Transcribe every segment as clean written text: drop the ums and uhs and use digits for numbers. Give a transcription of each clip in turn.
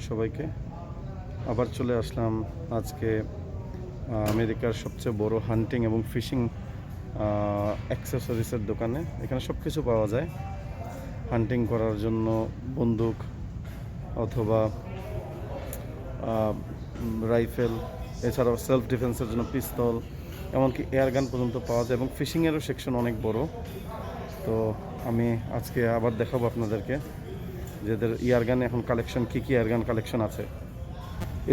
সবাইকে। আবার চলে আসলাম আজকে আমেরিকার সবচেয়ে বড় হান্টিং এবং ফিশিং অ্যাক্সেসরিজের দোকানে। এখানে সব কিছু পাওয়া যায় হান্টিং করার জন্য, বন্দুক অথবা রাইফেল, এছাড়াও সেলফ ডিফেন্সের জন্য পিস্তল, এমনকি এয়ারগান পর্যন্ত পাওয়া যায় এবং ফিশিংয়েরও সেকশন অনেক বড়। তো আমি আজকে আবার দেখাবো আপনাদেরকে যেদের এয়ারগানে এখন কালেকশন, কী কী এয়ারগান কালেকশন আছে।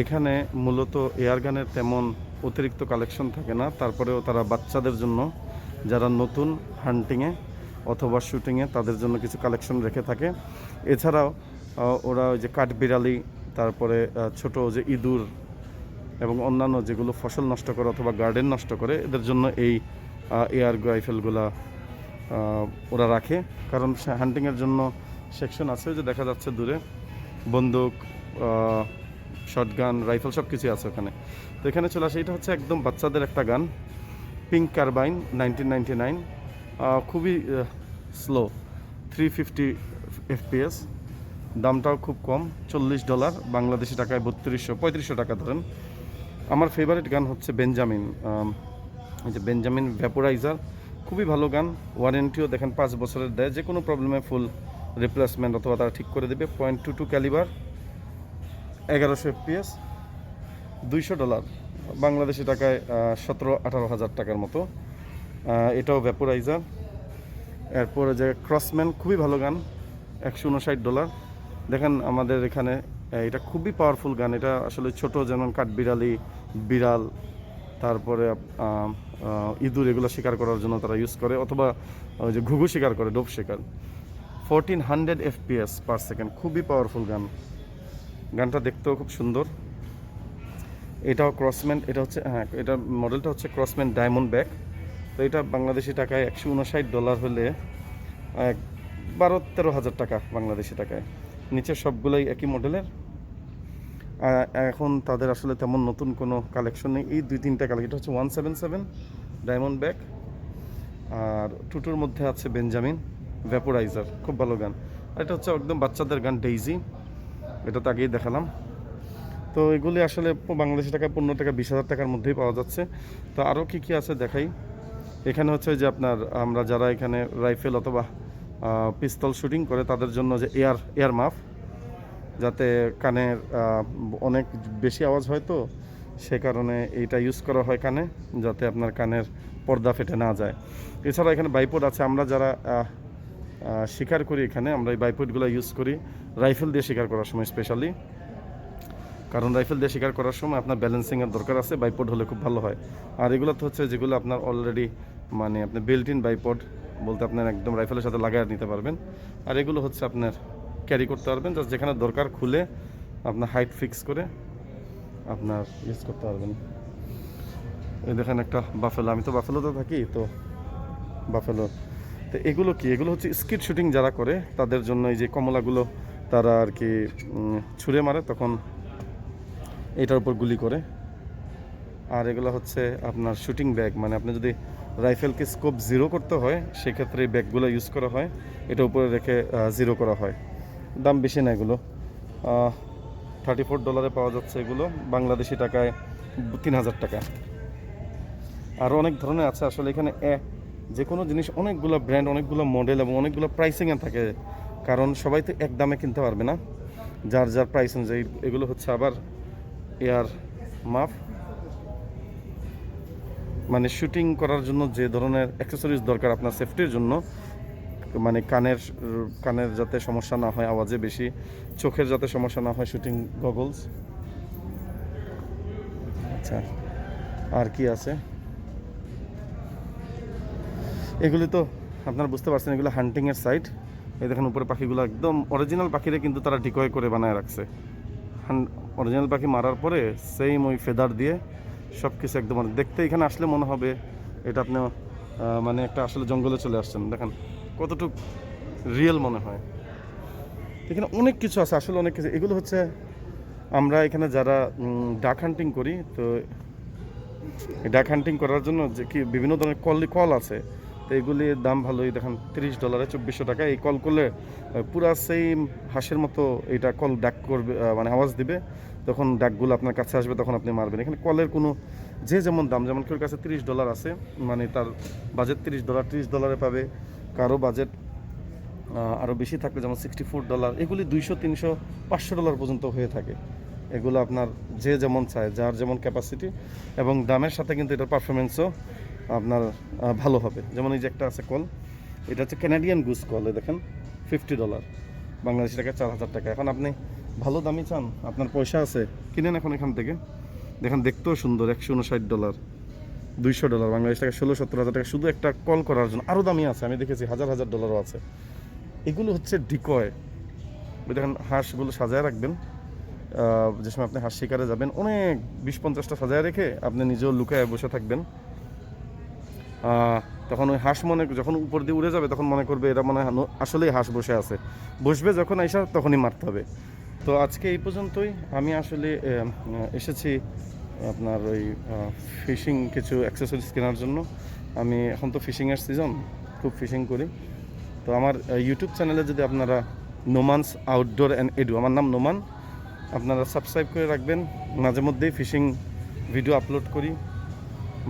এখানে মূলত এয়ারগানের তেমন অতিরিক্ত কালেকশন থাকে না, তারপরেও তারা বাচ্চাদের জন্য যারা নতুন হান্টিংয়ে অথবা শুটিংয়ে তাদের জন্য কিছু কালেকশন রেখে থাকে। এছাড়াও ওরা ওই যে কাঠবিড়ালি, তারপরে ছোট যে ইঁদুর এবং অন্যান্য যেগুলো ফসল নষ্ট করে অথবা গার্ডেন নষ্ট করে, এদের জন্য এই এয়ার রাইফেলগুলা ওরা রাখে। কারণ হান্টিংয়ের জন্য সেকশন আছে, যে দেখা যাচ্ছে দূরে বন্দুক, শটগান, রাইফেল সব কিছুই আছে ওখানে। তো এখানে চলে আসে, এটা হচ্ছে একদম বাচ্চাদের একটা গান, পিঙ্ক কার্বাইন 1999, খুবই স্লো, 350 FPS, দামটাও খুব কম, $40, বাংলাদেশি টাকায় 3500 টাকা ধরেন। আমার ফেভারিট গান হচ্ছে বেঞ্জামিন, এই যে বেঞ্জামিন ভ্যাপোরাইজার, খুবই ভালো গান। ওয়ারেন্টিও দেখেন 5 বছরের দেয়, যে কোনো প্রবলেমে ফুল রিপ্লেসমেন্ট অথবা তারা ঠিক করে দেবে। .22 ক্যালিবার, 1100 FPS, $200, বাংলাদেশি টাকায় 17-18 হাজার টাকার মতো। এটাও ভ্যাপোরাইজার। এরপরে যে ক্রসম্যান, খুবই ভালো গান, $159। দেখেন আমাদের এখানে এটা খুবই পাওয়ারফুল গান। এটা আসলে ছোট, যেমন কাঠবিড়ালি, বিড়াল, তারপরে ইঁদুর, এগুলো শিকার করার জন্য তারা ইউজ করে, অথবা ওই যে ঘুঘু শিকার করে, ডোব শিকার। 1400 FPS পার সেকেন্ড, খুবই পাওয়ারফুল গান। গানটা দেখতেও খুব সুন্দর। এটাও ক্রসম্যান, এটা হচ্ছে এটা মডেলটা হচ্ছে ক্রসম্যান ডায়মন্ড ব্যাক। তো এটা বাংলাদেশি টাকায় $159 হলে 12-13 হাজার টাকা বাংলাদেশি টাকায়। নিচে সবগুলোই একই মডেলের। এখন তাদের আসলে তেমন নতুন কোনো কালেকশন নেই, এই 2-3টা কালেকশন। এটা হচ্ছে 177 ডায়মন্ড ব্যাক, আর টুটুর মধ্যে আছে বেঞ্জামিন ভ্যাপোরাইজার, খুব ভালো গান। আর এটা হচ্ছে একদম বাচ্চাদের গান, ডেইজি, এটা তো আগেই দেখালাম। তো এগুলি আসলে বাংলাদেশি টাকায় 15 টাকা 20 হাজার টাকার মধ্যেই পাওয়া যাচ্ছে। তো আরও কী কী আছে দেখাই। এখানে হচ্ছে যে আপনার, আমরা যারা এখানে রাইফেল অথবা পিস্তল শুটিং করে তাদের জন্য যে এয়ার মাফ, যাতে কানের অনেক বেশি আওয়াজ হয়, তো সে কারণে এইটা ইউজ করা হয় কানে, যাতে আপনার কানের পর্দা ফেটে না যায়। এছাড়া এখানে বাইপড আছে। আমরা যারা শিকার করি এখানে, আমরা এই বাইপডগুলো ইউজ করি রাইফেল দিয়ে শিকার করার সময় স্পেশালি, কারণ রাইফেল দিয়ে শিকার করার সময় আপনার ব্যালেন্সিংয়ের দরকার আছে, বাইপড হলে খুব ভালো হয়। আর এগুলো তো হচ্ছে যেগুলো আপনার অলরেডি মানে আপনি বিল্ট ইন বাইপড বলতে আপনার একদম রাইফেলের সাথে লাগায় নিতে পারবেন। আর এগুলো হচ্ছে আপনার ক্যারি করতে পারবেন, জাস্ট যেখানে দরকার খুলে আপনার হাইট ফিক্স করে আপনার ইউজ করতে পারবেন। এই দেখেন একটা বাফেলো, আমি তো বাফেলোতে থাকি, তো বাফেলো। তো এগুলো কি, এগুলো হচ্ছে স্কিট শুটিং যারা করে তাদের জন্য। এই যে কমলাগুলো তারা আর কি ছুঁড়ে মারে, তখন এটার উপর গুলি করে। আর এগুলো হচ্ছে আপনার শুটিং ব্যাগ, মানে আপনি যদি রাইফেলকে স্কোপ 0 করতে হয় সেক্ষেত্রে এই ব্যাগগুলো ইউজ করা হয়, এটা উপরে রেখে 0 করা হয়। দাম বেশি না, এগুলো $34 পাওয়া যাচ্ছে, এগুলো বাংলাদেশি টাকায় 3000 টাকা। আরও অনেক ধরনের আছে আসলে এখানে। যে কোনো জিনিস অনেকগুলো ব্র্যান্ড, অনেকগুলো মডেল এবং অনেকগুলো প্রাইসিংয়ে থাকে, কারণ সবাই তো এক দামে কিনতে পারবে না, যার যার প্রাইস অনুযায়ী। এগুলো হচ্ছে আবার এয়ার মাফ, মানে শুটিং করার জন্য যে ধরনের অ্যাক্সেসরিজ দরকার আপনার সেফটির জন্য, মানে কানের যাতে সমস্যা না হয় আওয়াজে বেশি, চোখের যাতে সমস্যা না হয়, শুটিং গগলস। আচ্ছা, আর কি আছে? এগুলি তো আপনারা বুঝতে পারছেন, এগুলো হান্টিংয়ের সাইট। এই দেখেন উপরে পাখিগুলো একদম অরিজিনাল পাখিরে কিন্তু তারা ডিকয় করে বানায় রাখছে। অরিজিনাল পাখি মারার পরে সেম ওই ফেদার দিয়ে সব কিছু একদম দেখতে, এখানে আসলে মনে হবে এটা আপনি মানে একটা আসলে জঙ্গলে চলে আসছেন। দেখেন কতটুকু রিয়েল মনে হয়। এখানে অনেক কিছু আছে, আসলে অনেক কিছু। এগুলো হচ্ছে আমরা এখানে যারা ডাক হান্টিং করি, তো ডাক হান্টিং করার জন্য যে কি বিভিন্ন ধরনের কল আছে, তো এগুলির দাম ভালোই, দেখেন $30 2400 এই কল করলে পুরা সেম হাঁসের মতো এটা কল ডাক করবে, মানে আওয়াজ দিবে, তখন ডাকগুলো আপনার কাছে আসবে, তখন আপনি মারবেন। এখানে কলের কোনো যে যেমন দাম, যেমন কেউ কাছে $30 আছে, মানে তার বাজেট $30 পাবে, কারো বাজেট আরও বেশি থাকবে, যেমন $64, এগুলি $200 300 $500 পর্যন্ত হয়ে থাকে। এগুলো আপনার যে যেমন চায়, যার যেমন ক্যাপাসিটি, এবং দামের সাথে কিন্তু এটার পারফরমেন্সও আপনার ভালো হবে। যেমন এই যে একটা আছে কল, এটা হচ্ছে ক্যানাডিয়ান গুস কল, দেখেন $50, বাংলাদেশি টাকা $4000। এখন আপনি ভালো দামি চান, আপনার পয়সা আছে, কিনেন এখন এখান থেকে। দেখেন দেখতেও সুন্দর, $159, $200, বাংলাদেশ টাকা 16-17 হাজার টাকা শুধু একটা কল করার জন্য। আরও দামি আছে, আমি দেখেছি $1000 আছে। এগুলো হচ্ছে ডিকয়। দেখেন হাঁসগুলো সাজায় রাখবেন, যে সময় আপনি হাঁস শিকারে যাবেন, অনেক 20-50টা সাজায় রেখে আপনি নিজেও লুকায় বসে থাকবেন। তখন ওই হাঁস যখন উপর দিয়ে উড়ে যাবে, তখন মনে করবে এরা মনে হয় আসলেই হাঁস বসে আছে, বসবে যখন আইসা তখনই মারতে হবে। তো আজকে এই পর্যন্তই। আমি আসলে এসেছি আপনার ওই ফিশিং কিছু অ্যাক্সেসরিজ কেনার জন্য। আমি এখন তো ফিশিংয়ের সিজন, খুব ফিশিং করি। তো আমার ইউটিউব চ্যানেলে যদি আপনারা নোমানস আউটডোর অ্যান্ড এডু, আমার নাম নোমান, আপনারা সাবস্ক্রাইব করে রাখবেন। মাঝে মধ্যেই ফিশিং ভিডিও আপলোড করি,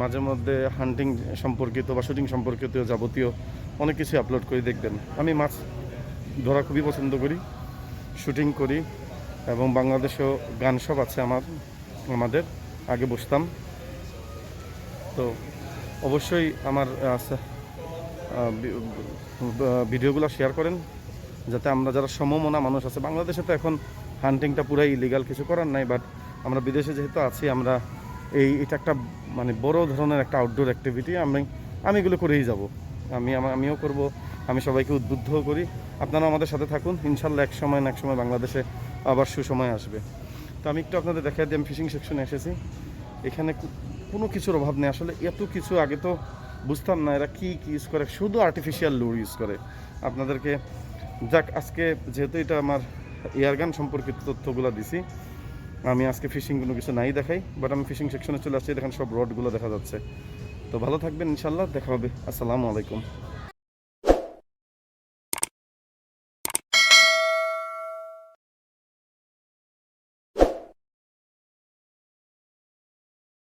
মাঝে মধ্যে হান্টিং সম্পর্কিত বা শুটিং সম্পর্কিত যাবতীয় অনেক কিছু আপলোড করি, দেখবেন। আমি মাছ ধরা খুবই পছন্দ করি, শুটিং করি, এবং বাংলাদেশেও গান সব আছে আমাদের আগে বসতাম। তো অবশ্যই আমার ভিডিওগুলো শেয়ার করেন, যাতে আমরা যারা সমমনা মানুষ আছে, বাংলাদেশে তো এখন হান্টিংটা পুরাই ইলিগাল, কিছু করার নাই, বাট আমরা বিদেশে যেহেতু আছি, আমরা এটা একটা মানে বড় ধরনের একটা আউটডোর অ্যাক্টিভিটি, আমি এগুলো করেই যাব। আমিও করব, আমি সবাইকে উদ্বুদ্ধও করি। আপনারা আমাদের সাথে থাকুন, ইনশাল্লাহ এক সময় না এক সময় বাংলাদেশে আবার সুসময় আসবে। তো আমি একটু আপনাদের দেখাই দিই, আমি ফিশিং সেকশনে এসেছি। এখানে কোনো কিছুর অভাব নেই আসলে, এত কিছু আগে তো বুঝতাম না এরা কি ইউজ করে, শুধু আর্টিফিশিয়াল লুর ইউজ করে। আপনাদেরকে যাক, আজকে যেহেতু এটা আমার এয়ারগান সম্পর্কিত তথ্যগুলো দিছি, আমি আজকে ফিশিং কোনো কিছু নাই দেখাই, বাট আমি ফিশিং সেকশনে চলে আসছি, দেখেন সব রডগুলো দেখা যাচ্ছে। তো ভালো থাকবেন, ইনশাল্লাহ দেখা হবে। আসসালামু আলাইকুম।